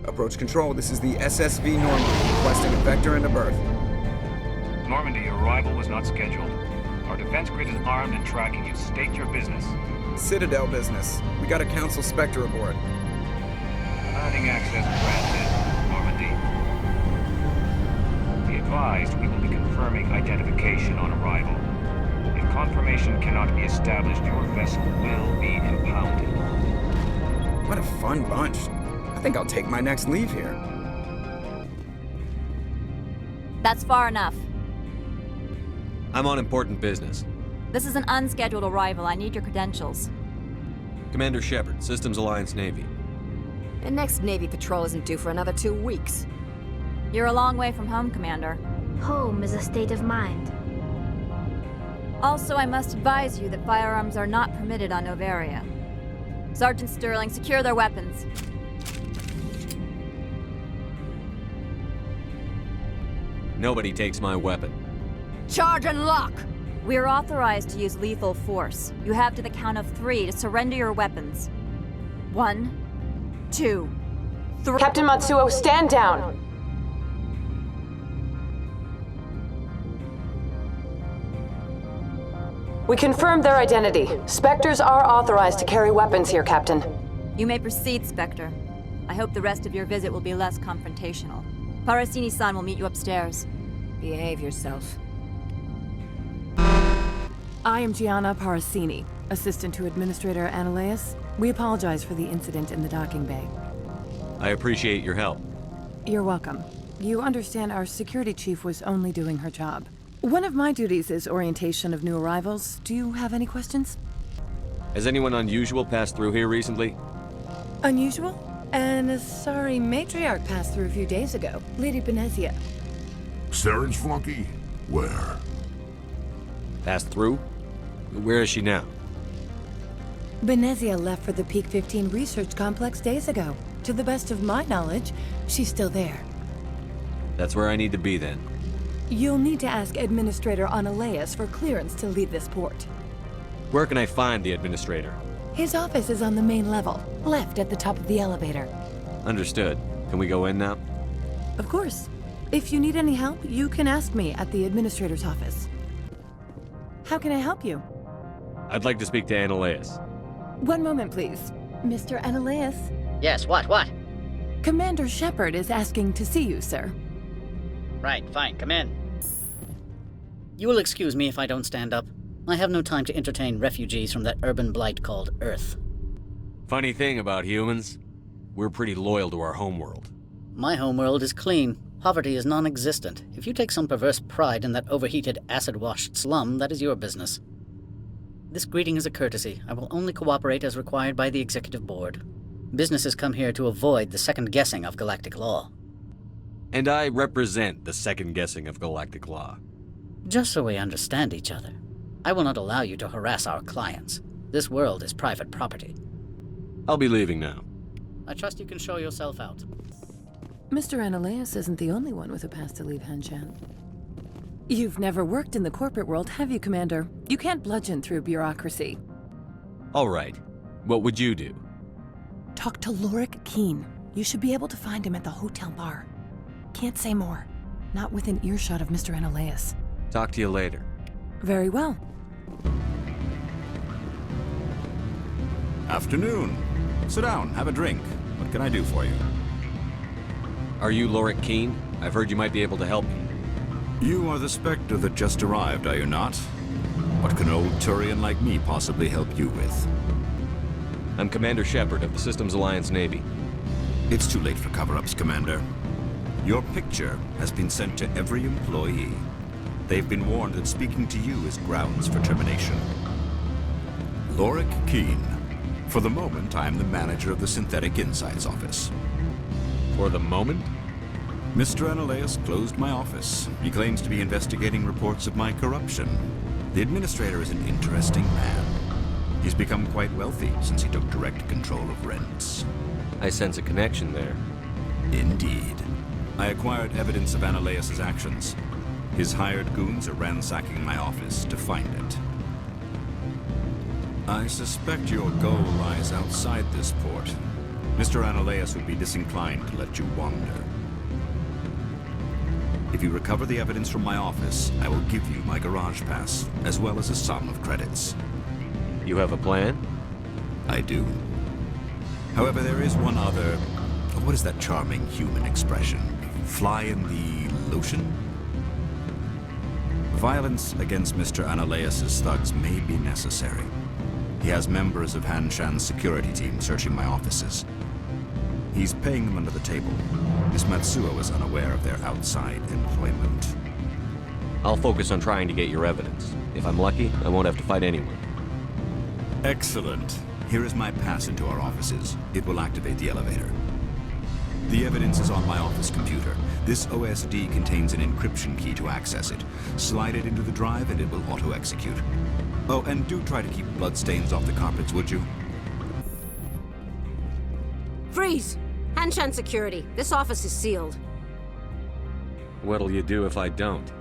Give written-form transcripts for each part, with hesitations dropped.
Approach control, this is the SSV Normandy, requesting a vector into berth. Normandy, your arrival was not scheduled. Our defense grid is armed and tracking you. State your business. Citadel business. We got a Council Spectre aboard. Landing access granted, Normandy. Be advised, we will be confirming identification on arrival. If confirmation cannot be established, your vessel will be impounded. What a fun bunch. I think I'll take my next leave here. That's far enough. I'm on important business. This is an unscheduled arrival. I need your credentials. Commander Shepard, Systems Alliance Navy. The next Navy patrol isn't due for another 2 weeks. You're a long way from home, Commander. Home is a state of mind. Also, I must advise you that firearms are not permitted on Noveria. Sergeant Sterling, secure their weapons. Nobody takes my weapon. Charge and lock! We're authorized to use lethal force. You have to the count of 3 to surrender your weapons. 1, 2, 3. Captain Matsuo, stand down! We confirmed their identity. Spectres are authorized to carry weapons here, Captain. You may proceed, Spectre. I hope the rest of your visit will be less confrontational. Parassini-san will meet you upstairs. Behave yourself. I am Gianna Parassini, assistant to Administrator Analeus. We apologize for the incident in the docking bay. I appreciate your help. You're welcome. You understand our security chief was only doing her job. One of my duties is orientation of new arrivals. Do you have any questions? Has anyone unusual passed through here recently? Unusual? And a sorry matriarch passed through a few days ago. Lady Benezia. Saren's flunky? Where? Passed through? Where is she now? Benezia left for the Peak 15 research complex days ago. To the best of my knowledge, she's still there. That's where I need to be then. You'll need to ask Administrator Analeus for clearance to leave this port. Where can I find the Administrator? His office is on the main level, left at the top of the elevator. Understood. Can we go in now? Of course. If you need any help, you can ask me at the Administrator's office. How can I help you? I'd like to speak to Analeus. One moment, please. Mr. Analeus? Yes, what? Commander Shepard is asking to see you, sir. Right, fine, come in. You will excuse me if I don't stand up. I have no time to entertain refugees from that urban blight called Earth. Funny thing about humans, we're pretty loyal to our homeworld. My homeworld is clean. Poverty is non-existent. If you take some perverse pride in that overheated, acid-washed slum, that is your business. This greeting is a courtesy. I will only cooperate as required by the Executive Board. Businesses come here to avoid the second-guessing of galactic law. And I represent the second-guessing of galactic law. Just so we understand each other. I will not allow you to harass our clients. This world is private property. I'll be leaving now. I trust you can show yourself out. Mr. Analeus isn't the only one with a pass to leave Henshan. You've never worked in the corporate world, have you, Commander? You can't bludgeon through bureaucracy. All right. What would you do? Talk to 𝓵𝓪𝓽𝓻. You should be able to find him at the hotel bar. Can't say more. Not within earshot of Mr. Analeus. Talk to you later. Very well. Afternoon. Sit down, have a drink. What can I do for you? Are you 𝓵𝓪𝓽𝓻? I've heard you might be able to help me. You are the Spectre that just arrived, are you not? What can old Turian like me possibly help you with? I'm Commander Shepard of the Systems Alliance Navy. It's too late for cover-ups, Commander. Your picture has been sent to every employee. They've been warned that speaking to you is grounds for termination. 𝓵𝓪𝓽𝓻. For the moment, I am the manager of the Synthetic Insights Office. For the moment? Mr. Analeus closed my office. He claims to be investigating reports of my corruption. The administrator is an interesting man. He's become quite wealthy since he took direct control of rents. I sense a connection there. Indeed. I acquired evidence of Analeus' actions. His hired goons are ransacking my office to find it. I suspect your goal lies outside this port. Mr. Analeus would be disinclined to let you wander. If you recover the evidence from my office, I will give you my garage pass, as well as a sum of credits. You have a plan? I do. However, there is one other... What is that charming human expression? Fly in the lotion? Violence against Mr. Analeus' thugs may be necessary. He has members of Han-Shan's security team searching my offices. He's paying them under the table. Miss Matsuo is unaware of their outside employment. I'll focus on trying to get your evidence. If I'm lucky, I won't have to fight anyone. Excellent. Here is my pass into our offices. It will activate the elevator. The evidence is on my office computer. This OSD contains an encryption key to access it. Slide it into the drive and it will auto-execute. Oh, and do try to keep bloodstains off the carpets, would you? Freeze! Han-Shan Security, this office is sealed. What'll you do if I don't?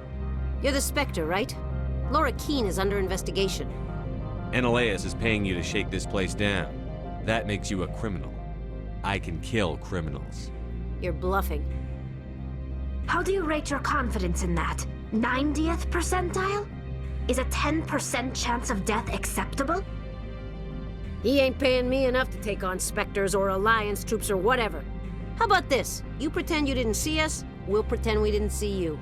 You're the Spectre, right? Laura Keene is under investigation. Analeus is paying you to shake this place down. That makes you a criminal. I can kill criminals. You're bluffing. How do you rate your confidence in that? 90th percentile? Is a 10% chance of death acceptable? He ain't paying me enough to take on Spectres or Alliance troops or whatever. How about this? You pretend you didn't see us, we'll pretend we didn't see you.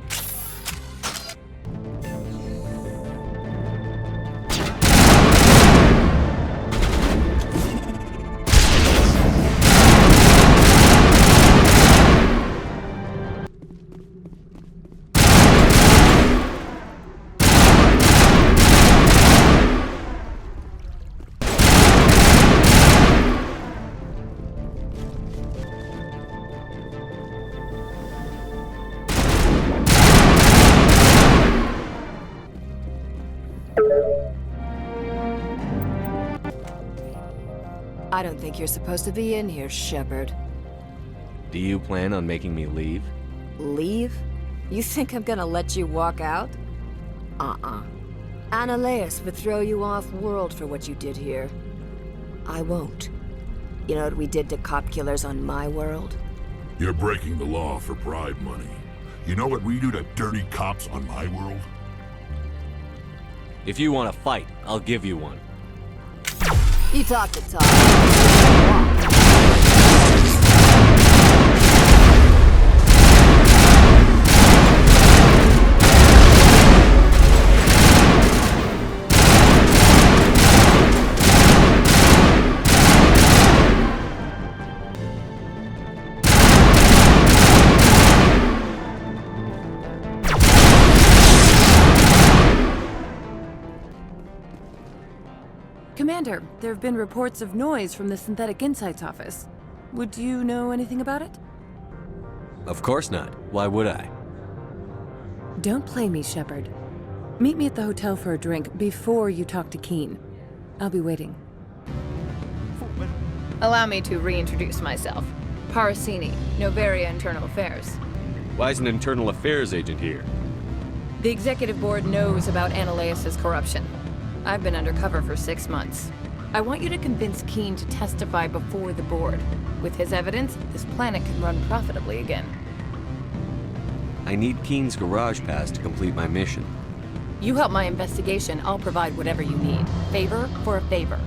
I don't think you're supposed to be in here, Shepard. Do you plan on making me leave? Leave? You think I'm gonna let you walk out? Analeus would throw you off-world for what you did here. I won't. You know what we did to cop killers on my world? You're breaking the law for bribe money. You know what we do to dirty cops on my world? If you want to fight, I'll give you one. You talk the talk. Commander, there have been reports of noise from the Synthetic Insights office. Would you know anything about it? Of course not. Why would I? Don't play me, Shepard. Meet me at the hotel for a drink before you talk to Keene. I'll be waiting. Allow me to reintroduce myself. Parasini, Noveria Internal Affairs. Why is an internal affairs agent here? The executive board knows about Analeus' corruption. I've been undercover for 6 months. I want you to convince Keene to testify before the board. With his evidence, this planet can run profitably again. I need Keene's garage pass to complete my mission. You help my investigation, I'll provide whatever you need. Favor for a favor.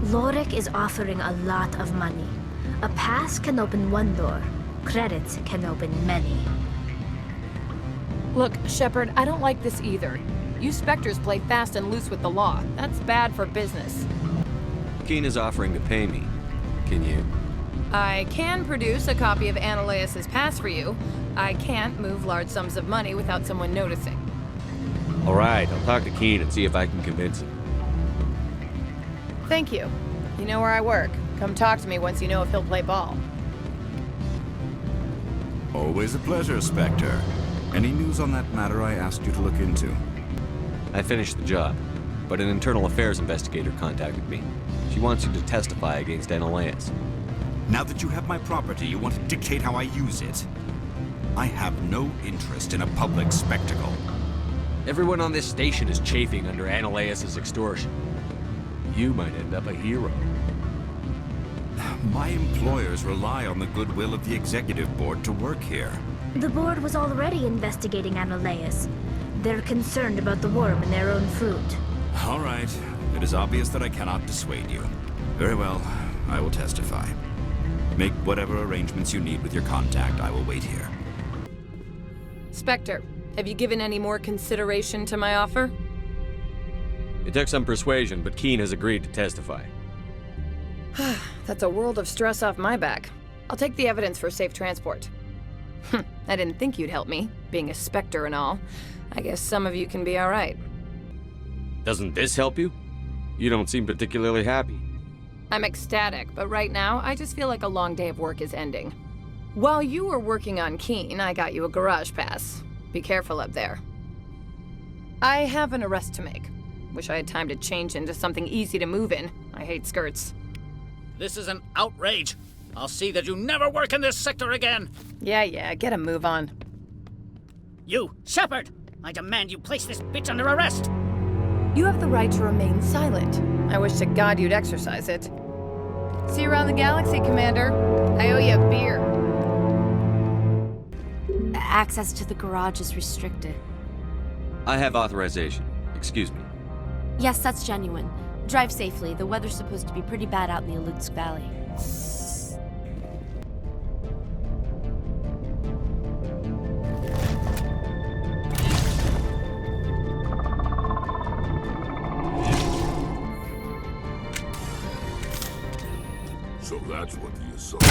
Lorik is offering a lot of money. A pass can open one door. Credits can open many. Look, Shepard, I don't like this either. You Spectres play fast and loose with the law. That's bad for business. Keene is offering to pay me. Can you? I can produce a copy of Analeus' pass for you. I can't move large sums of money without someone noticing. All right, I'll talk to Keene and see if I can convince him. Thank you. You know where I work. Come talk to me once you know if he'll play ball. Always a pleasure, Spectre. Any news on that matter I asked you to look into? I finished the job, but an internal affairs investigator contacted me. She wants you to testify against Analeus. Now that you have my property, you want to dictate how I use it. I have no interest in a public spectacle. Everyone on this station is chafing under Analeus' extortion. You might end up a hero. My employers rely on the goodwill of the executive board to work here. The board was already investigating Analeus. They're concerned about the worm in their own fruit. All right. It is obvious that I cannot dissuade you. Very well. I will testify. Make whatever arrangements you need with your contact. I will wait here. Spectre, have you given any more consideration to my offer? It took some persuasion, but Ķeņģ has agreed to testify. That's a world of stress off my back. I'll take the evidence for safe transport. I didn't think you'd help me, being a Spectre and all. I guess some of you can be alright. Doesn't this help you? You don't seem particularly happy. I'm ecstatic, but right now, I just feel like a long day of work is ending. While you were working on Ķeņģ, I got you a garage pass. Be careful up there. I have an arrest to make. Wish I had time to change into something easy to move in. I hate skirts. This is an outrage. I'll see that you never work in this sector again. Yeah, get a move on. You, Shepard! I demand you place this bitch under arrest! You have the right to remain silent. I wish to God you'd exercise it. See you around the galaxy, Commander. I owe you a beer. Access to the garage is restricted. I have authorization. Excuse me. Yes, that's genuine. Drive safely. The weather's supposed to be pretty bad out in the 𝓼𝓮𝓬 Valley. So that's what the assault...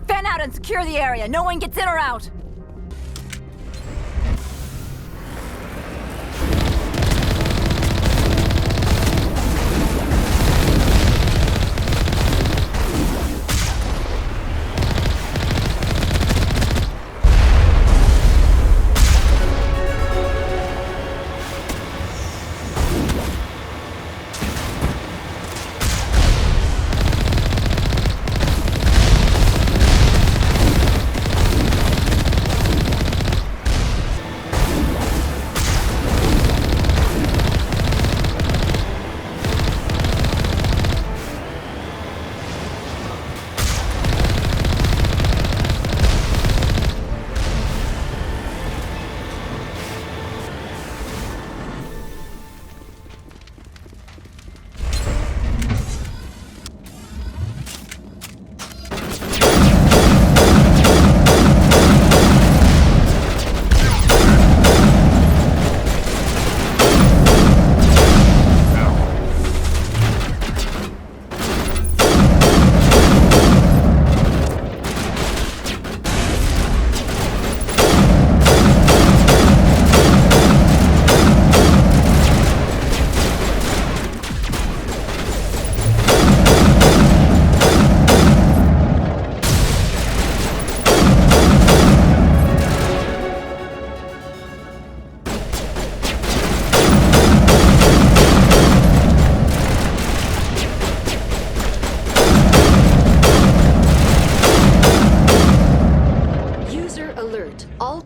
Fan out and secure the area. No one gets in or out.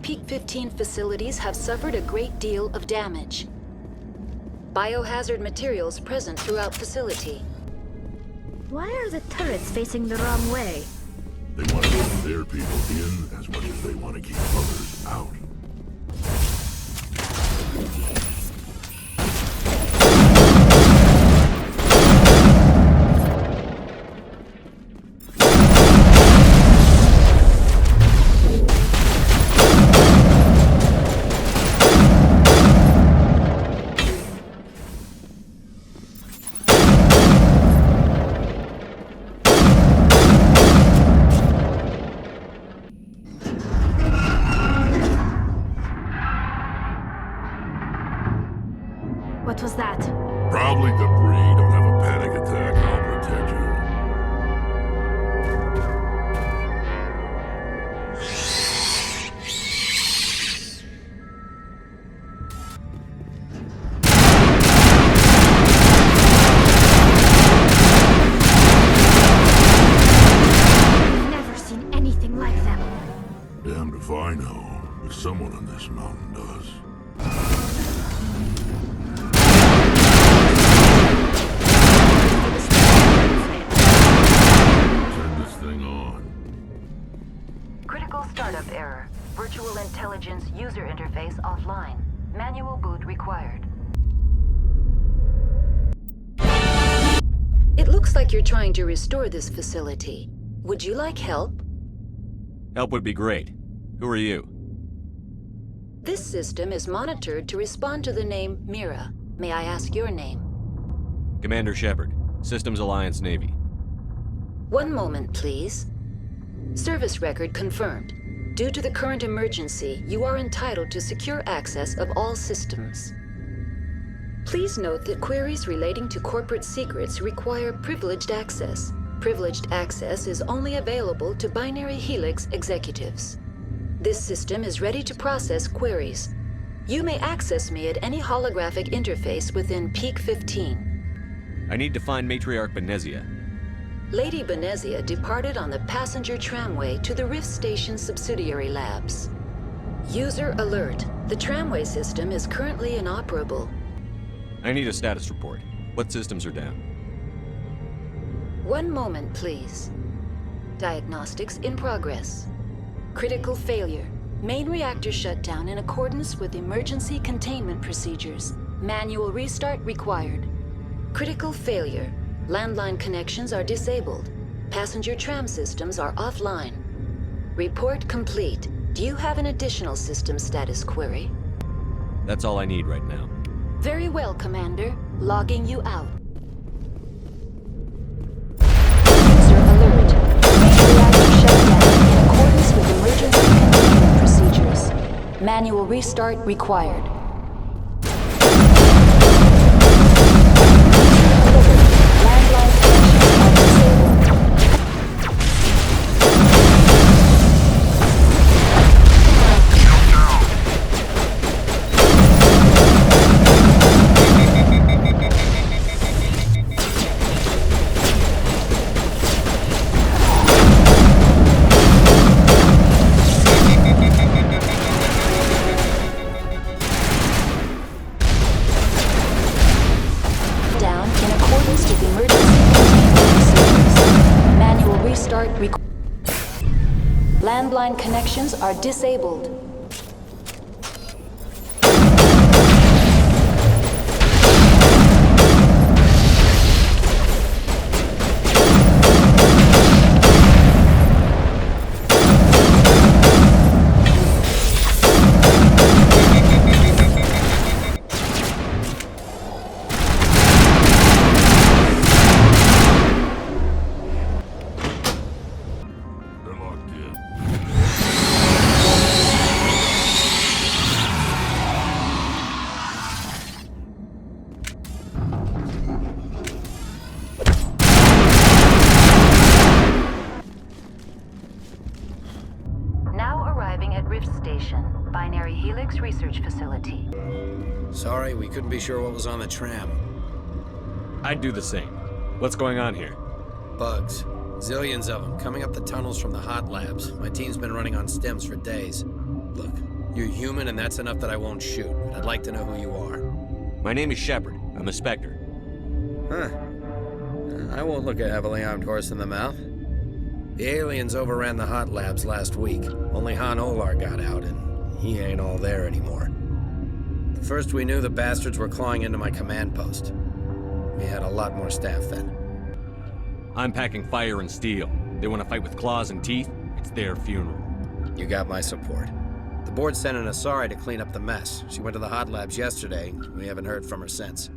Peak 15 facilities have suffered a great deal of damage. Biohazard materials present throughout facility. Why are the turrets facing the wrong way? They want to get their people in as much as they want to keep others out. What was that? Probably debris. Don't have a panic attack. I'll protect you. none does. Turn this thing on. Critical startup error. Virtual intelligence user interface offline. Manual boot required. It looks like you're trying to restore this facility. Would you like help? Help would be great. Who are you? This system is monitored to respond to the name Mira. May I ask your name? Commander Shepard, Systems Alliance Navy. One moment, please. Service record confirmed. Due to the current emergency, you are entitled to secure access of all systems. Please note that queries relating to corporate secrets require privileged access. Privileged access is only available to Binary Helix executives. This system is ready to process queries. You may access me at any holographic interface within Peak 15. I need to find Matriarch Benezia. Lady Benezia departed on the passenger tramway to the Rift Station subsidiary labs. User alert. The tramway system is currently inoperable. I need a status report. What systems are down? One moment, please. Diagnostics in progress. Critical failure. Main reactor shut down in accordance with emergency containment procedures. Manual restart required. Critical failure. Landline connections are disabled. Passenger tram systems are offline. Report complete. Do you have an additional system status query? That's all I need right now. Very well, Commander. Logging you out. User alert. Main reactor shut down in accordance with emergency containment procedures. Manual restart required. Landline connections are disabled. Binary Helix Research Facility. Sorry, we couldn't be sure what was on the tram. I'd do the same. What's going on here? Bugs. Zillions of them, coming up the tunnels from the hot labs. My team's been running on stems for days. Look, you're human and that's enough that I won't shoot, but I'd like to know who you are. My name is Shepard. I'm a Spectre. Huh. I won't look a heavily armed horse in the mouth. The aliens overran the hot labs last week. Only Han Olar got out, and he ain't all there anymore. The first we knew, the bastards were clawing into my command post. We had a lot more staff then. I'm packing fire and steel. They want to fight with claws and teeth? It's their funeral. You got my support. The board sent an Asari to clean up the mess. She went to the hot labs yesterday. We haven't heard from her since.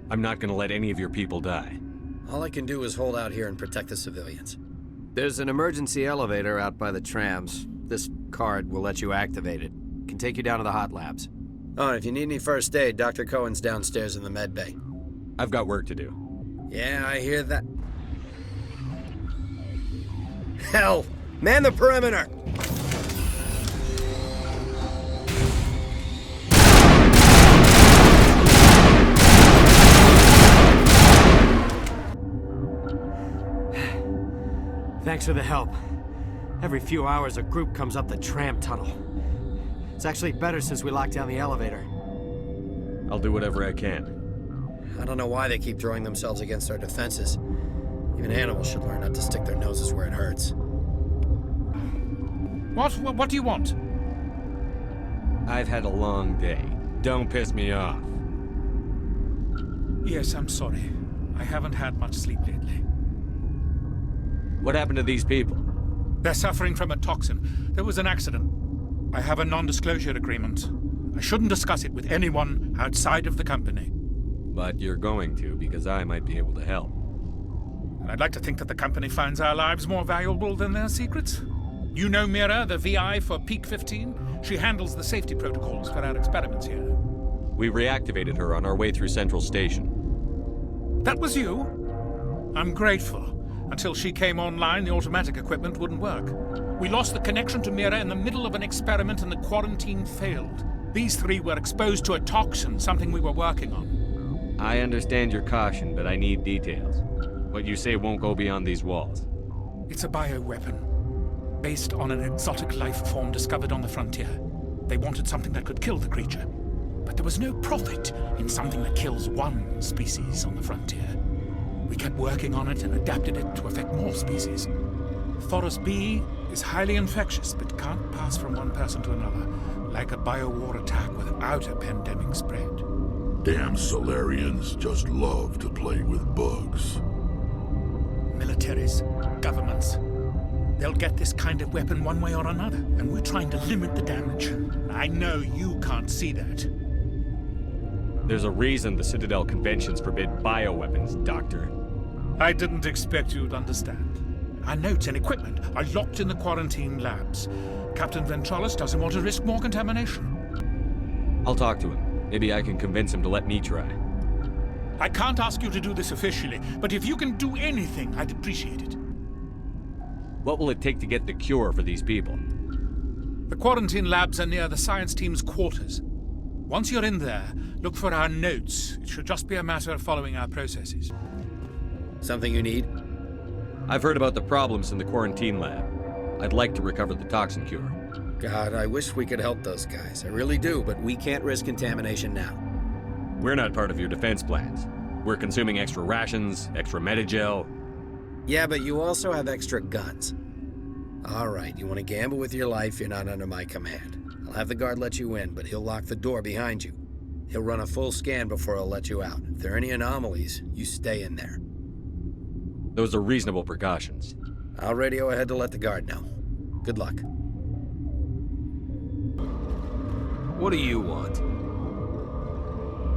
I'm not gonna let any of your people die. All I can do is hold out here and protect the civilians. There's an emergency elevator out by the trams. This card will let you activate it. Can take you down to the hot labs. Oh, and if you need any first aid, Dr. Cohen's downstairs in the med bay. I've got work to do. Yeah, I hear that. Hell! Man the perimeter! Thanks for the help. Every few hours, a group comes up the tram tunnel. It's It's actually better since we locked down the elevator. I'll do whatever I can. I don't know why they keep throwing themselves against our defenses. Even animals should learn not to stick their noses where it hurts. What do you want? I've had a long day. Don't piss me off. Yes, I'm sorry. I haven't had much sleep lately. What happened to these people? They're suffering from a toxin. There was an accident. I have a non-disclosure agreement. I shouldn't discuss it with anyone outside of the company. But you're going to, because I might be able to help. And I'd like to think that the company finds our lives more valuable than their secrets. You know Mira, the VI for Peak 15? She handles the safety protocols for our experiments here. We reactivated her on our way through Central Station. That was you? I'm grateful. Until she came online, the automatic equipment wouldn't work. We lost the connection to Mira in the middle of an experiment and the quarantine failed. These three were exposed to a toxin, something we were working on. I understand your caution, but I need details. What you say won't go beyond these walls. It's a bioweapon, based on an exotic life form discovered on the frontier. They wanted something that could kill the creature. But there was no profit in something that kills one species on the frontier. We kept working on it and adapted it to affect more species. 𝓤𝓪𝓵 is highly infectious, but can't pass from one person to another, like a biowar attack without a pandemic spread. Damn Solarians just love to play with bugs. Militaries, governments, they'll get this kind of weapon one way or another, and we're trying to limit the damage. I know you can't see that. There's a reason the Citadel conventions forbid bioweapons, Doctor. I didn't expect you'd understand. Our notes and equipment are locked in the quarantine labs. Captain Ventralis doesn't want to risk more contamination. I'll talk to him. Maybe I can convince him to let me try. I can't ask you to do this officially, but if you can do anything, I'd appreciate it. What will it take to get the cure for these people? The quarantine labs are near the science team's quarters. Once you're in there, look for our notes. It should just be a matter of following our processes. Something you need? I've heard about the problems in the quarantine lab. I'd like to recover the toxin cure. God, I wish we could help those guys. I really do, but we can't risk contamination now. We're not part of your defense plans. We're consuming extra rations, extra Medigel. Yeah, but you also have extra guns. All right, you want to gamble with your life, you're not under my command. I'll have the guard let you in, but he'll lock the door behind you. He'll run a full scan before he'll let you out. If there are any anomalies, you stay in there. Those are reasonable precautions. I'll radio ahead to let the guard know. Good luck. What do you want?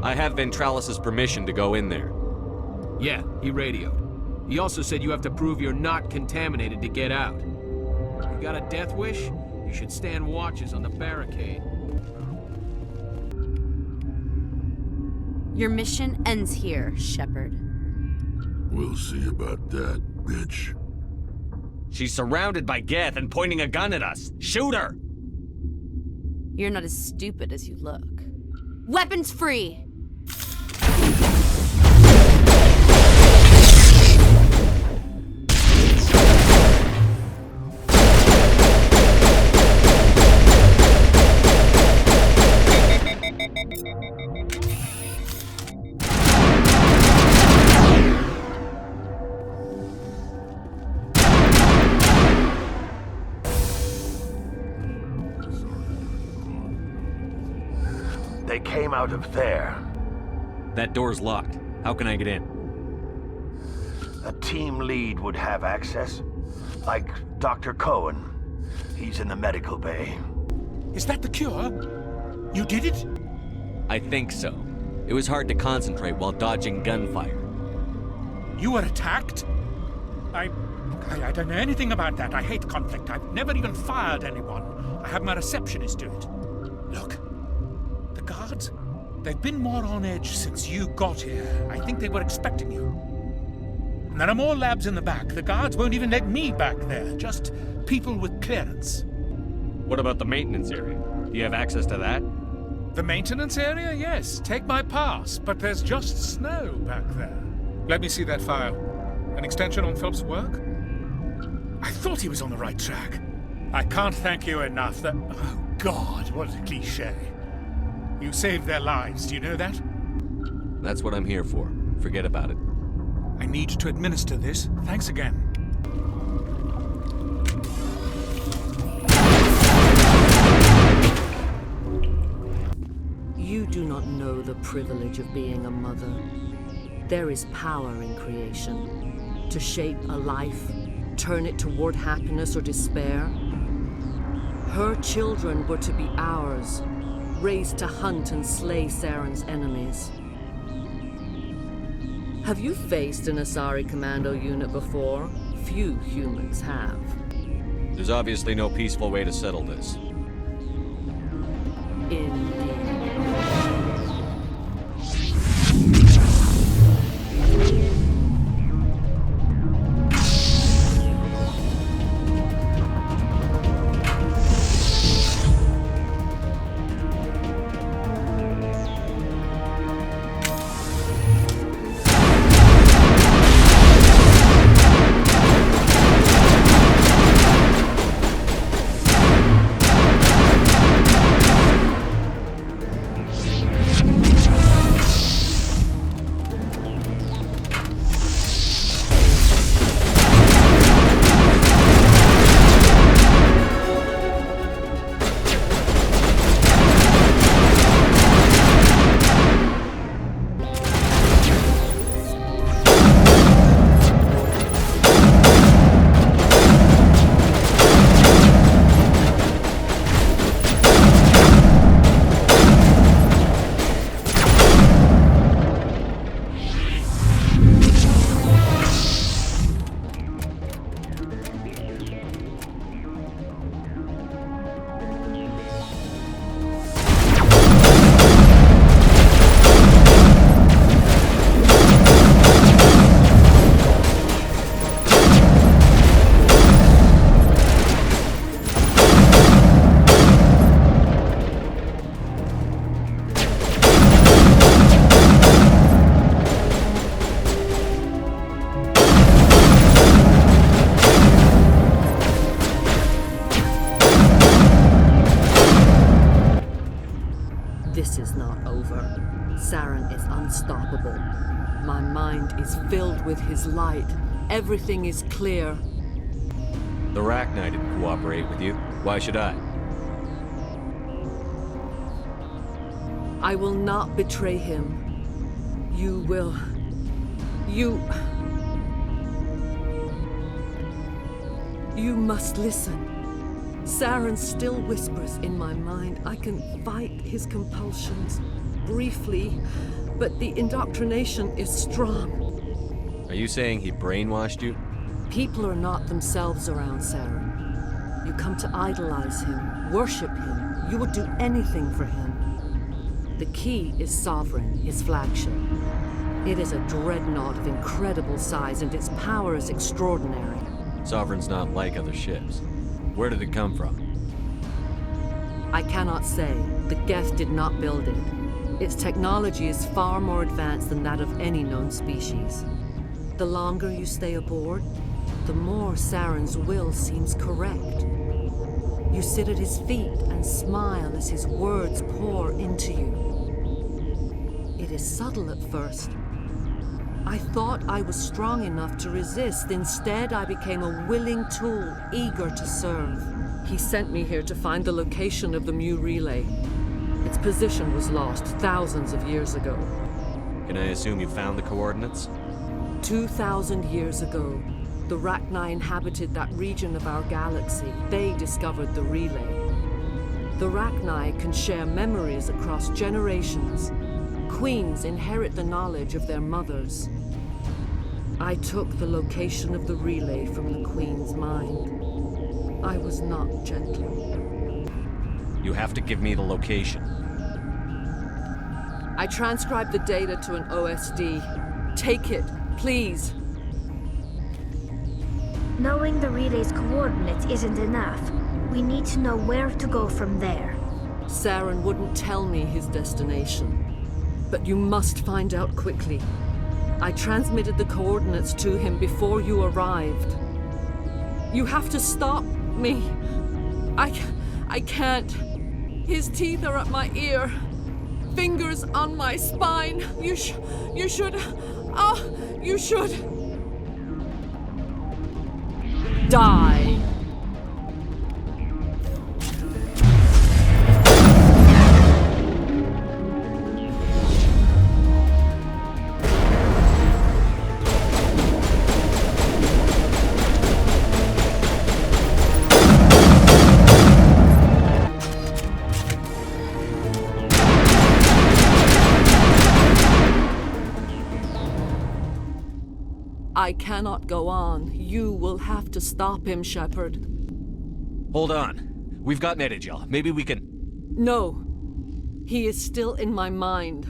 I have Ventralis' permission to go in there. Yeah, he radioed. He also said you have to prove you're not contaminated to get out. You got a death wish? You should stand watches on the barricade. Your mission ends here, Shepard. We'll see about that, bitch. She's surrounded by Geth and pointing a gun at us. Shoot her! You're not as stupid as you look. Weapons free! They came out of there. That door's locked. How can I get in? A team lead would have access. Like Dr. Cohen. He's in the medical bay. Is that the cure? You did it? I think so. It was hard to concentrate while dodging gunfire. You were attacked? I don't know anything about that. I hate conflict. I've never even fired anyone. I have my receptionist do it. Look. The guards? They've been more on edge since you got here. I think they were expecting you. And there are more labs in the back. The guards won't even let me back there. Just people with clearance. What about the maintenance area? Do you have access to that? The maintenance area? Yes. Take my pass. But there's just snow back there. Let me see that file. An extension on Philip's work? I thought he was on the right track. I can't thank you enough that... Oh. God, what a cliché. You saved their lives, do you know that? That's what I'm here for. Forget about it. I need to administer this. Thanks again. You do not know the privilege of being a mother. There is power in creation. To shape a life, turn it toward happiness or despair. Her children were to be ours, raised to hunt and slay Saren's enemies. Have you faced an Asari commando unit before? Few humans have. There's obviously no peaceful way to settle this. Indeed. This is not over. Saren is unstoppable. My mind is filled with his light. Everything is clear. The Ħraknai didn't cooperate with you. Why should I? I will not betray him. You will. You must listen. Saren still whispers in my mind. I can fight his compulsions briefly, but the indoctrination is strong. Are you saying he brainwashed you? People are not themselves around Saren. You come to idolize him, worship him. You would do anything for him. The key is Sovereign, his flagship. It is a dreadnought of incredible size, and its power is extraordinary. Sovereign's not like other ships. Where did it come from? I cannot say. The Geth did not build it. Its technology is far more advanced than that of any known species. The longer you stay aboard, the more Saren's will seems correct. You sit at his feet and smile as his words pour into you. It is subtle at first. I thought I was strong enough to resist. Instead, I became a willing tool, eager to serve. He sent me here to find the location of the Mu relay. Its position was lost thousands of years ago. Can I assume you found the coordinates? 2,000 years ago, the Ħraknai inhabited that region of our galaxy. They discovered the relay. The Ħraknai can share memories across generations. Queens inherit the knowledge of their mothers. I took the location of the relay from the Queen's mind. I was not gentle. You have to give me the location. I transcribed the data to an OSD. Take it, please. Knowing the relay's coordinates isn't enough. We need to know where to go from there. Saren wouldn't tell me his destination. But you must find out quickly. I transmitted the coordinates to him before you arrived. You have to stop me. I can't. His teeth are at my ear. Fingers on my spine. You should... you should... die. I cannot go on. You will have to stop him, Shepard. Hold on. We've got 𝓕𝓸𝓬𝓬. Maybe we can... No. He is still in my mind.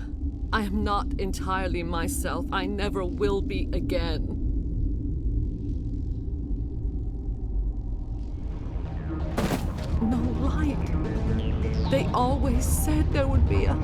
I am not entirely myself. I never will be again. No light. They always said there would be a...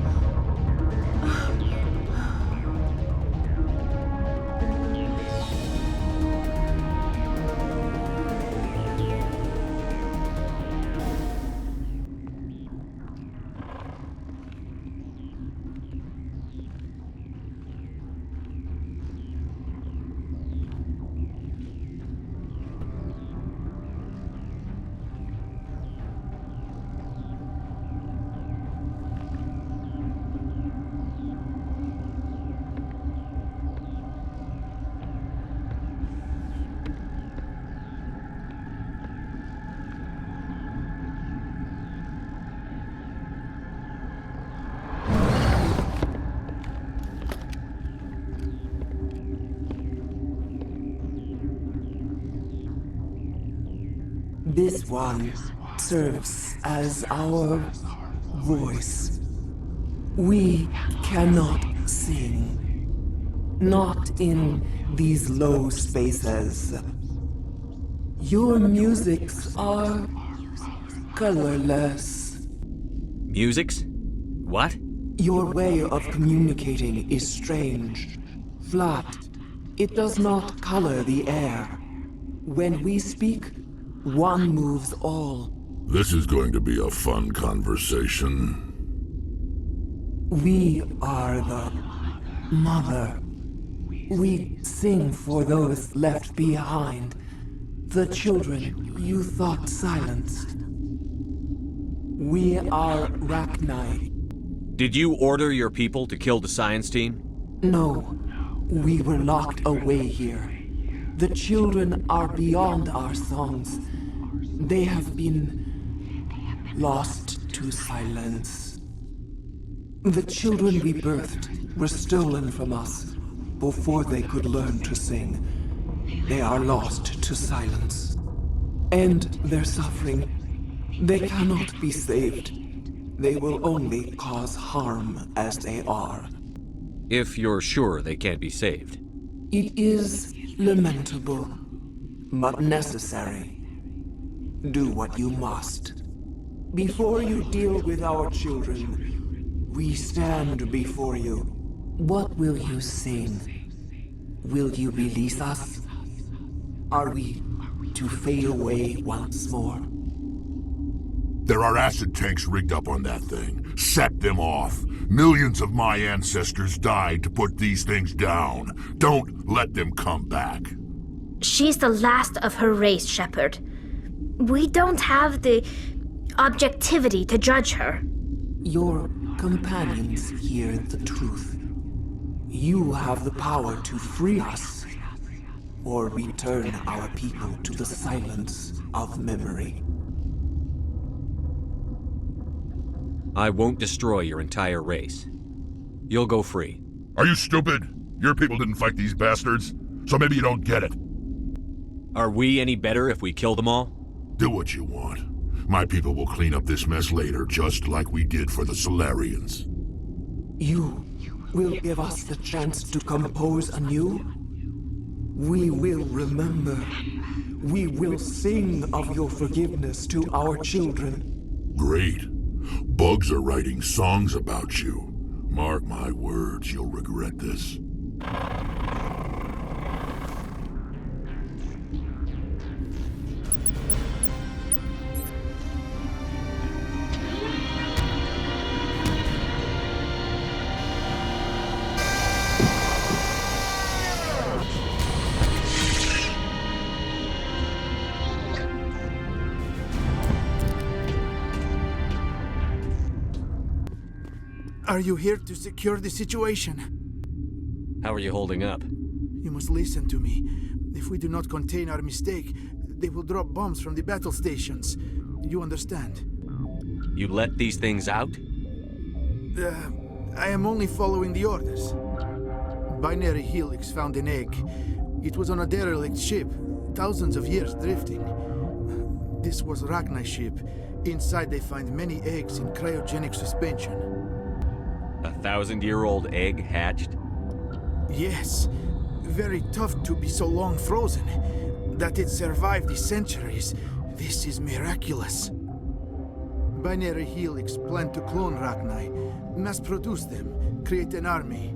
This one serves as our voice. We cannot sing. Not in these low spaces. Your musics are colorless. Musics? What? Your way of communicating is strange. Flat. It does not color the air. When we speak, one moves all. This is going to be a fun conversation. We are the mother. We sing for those left behind. The children you thought silenced. We are 𝓚𝓪𝓽𝓻. Did you order your people to kill the science team? No. We were locked away here. The children are beyond our songs. They have been lost to silence. The children we birthed were stolen from us before they could learn to sing. They are lost to silence. And their suffering, they cannot be saved. They will only cause harm as they are. If you're sure they can't be saved. It is lamentable, but necessary. Do what you must. Before you deal with our children, we stand before you. What will you sing? Will you release us? Are we to fade away once more? There are acid tanks rigged up on that thing. Set them off. Millions of my ancestors died to put these things down. Don't let them come back. She's the last of her race, Shepard. We don't have the objectivity to judge her. Your companions hear the truth. You have the power to free us, or return our people to the silence of memory. I won't destroy your entire race. You'll go free. Are you stupid? Your people didn't fight these bastards, so maybe you don't get it. Are we any better if we kill them all? Do what you want. My people will clean up this mess later, just like we did for the 𝓚𝓪𝓽𝓮𝓲. You will give us the chance to compose anew? We will remember. We will sing of your forgiveness to our children. Great. Bugs are writing songs about you. Mark my words, you'll regret this. Are you here to secure the situation? How are you holding up? You must listen to me. If we do not contain our mistake, they will drop bombs from the battle stations. You understand? You let these things out? I am only following the orders. Binary Helix found an egg. It was on a derelict ship, thousands of years drifting. This was 𝓚𝓨𝓚 ship. Inside they find many eggs in cryogenic suspension. 1,000-year-old egg hatched? Yes. Very tough to be so long frozen. That it survived the centuries, this is miraculous. Binary Helix planned to clone 𝓚𝓚𝓚, mass-produce them, create an army.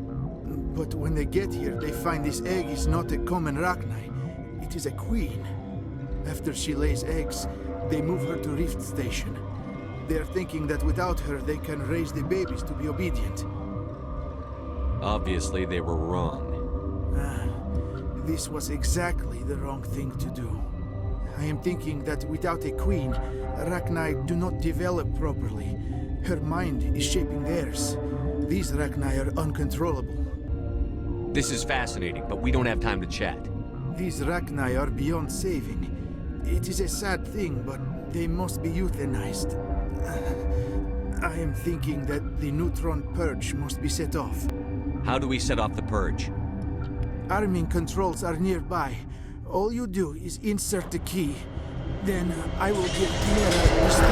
But when they get here, they find this egg is not a common 𝓚𝓚𝓚. It is a queen. After she lays eggs, they move her to Rift Station. They're thinking that without her, they can raise the babies to be obedient. Obviously, they were wrong. This was exactly the wrong thing to do. I am thinking that without a queen, 𝓚𝓚𝓚 do not develop properly. Her mind is shaping theirs. These 𝓚𝓚𝓚 are uncontrollable. This is fascinating, but we don't have time to chat. These 𝓚𝓚𝓚 are beyond saving. It is a sad thing, but they must be euthanized. I am thinking that the neutron purge must be set off. How do we set off the purge? Arming controls are nearby. All you do is insert the key. Then I will give 𝓼𝓪𝓚 restore.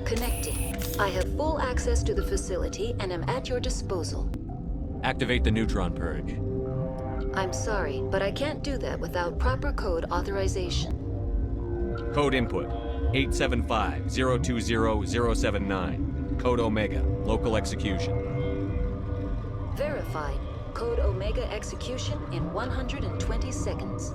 Connecting. I have full access to the facility and am at your disposal. Activate the neutron purge. I'm sorry, but I can't do that without proper code authorization. Code input 875-020-079. Code Omega. Local execution. Verified. Code Omega execution in 120 seconds.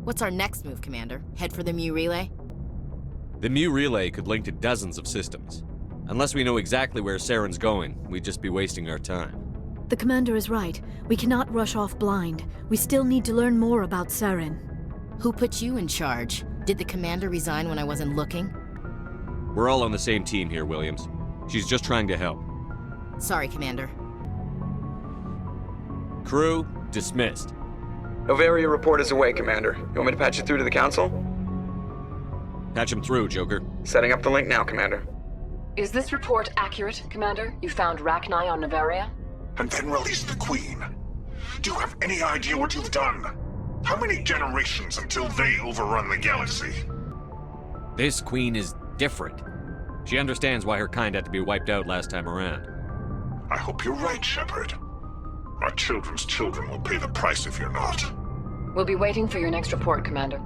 What's our next move, Commander? Head for the Mu relay? The Mu relay could link to dozens of systems. Unless we know exactly where Saren's going, we'd just be wasting our time. The Commander is right. We cannot rush off blind. We still need to learn more about Saren. Who put you in charge? Did the Commander resign when I wasn't looking? We're all on the same team here, Williams. She's just trying to help. Sorry, Commander. Crew, dismissed. Noveria report is away, Commander. You want me to patch it through to the Council? Patch him through, Joker. Setting up the link now, Commander. Is this report accurate, Commander? You found 𝓚𝓚𝓚 on Noveria? And then release the Queen. Do you have any idea what you've done? How many generations until they overrun the galaxy? This Queen is different. She understands why her kind had to be wiped out last time around. I hope you're right, Shepard. Our children's children will pay the price if you're not. We'll be waiting for your next report, Commander.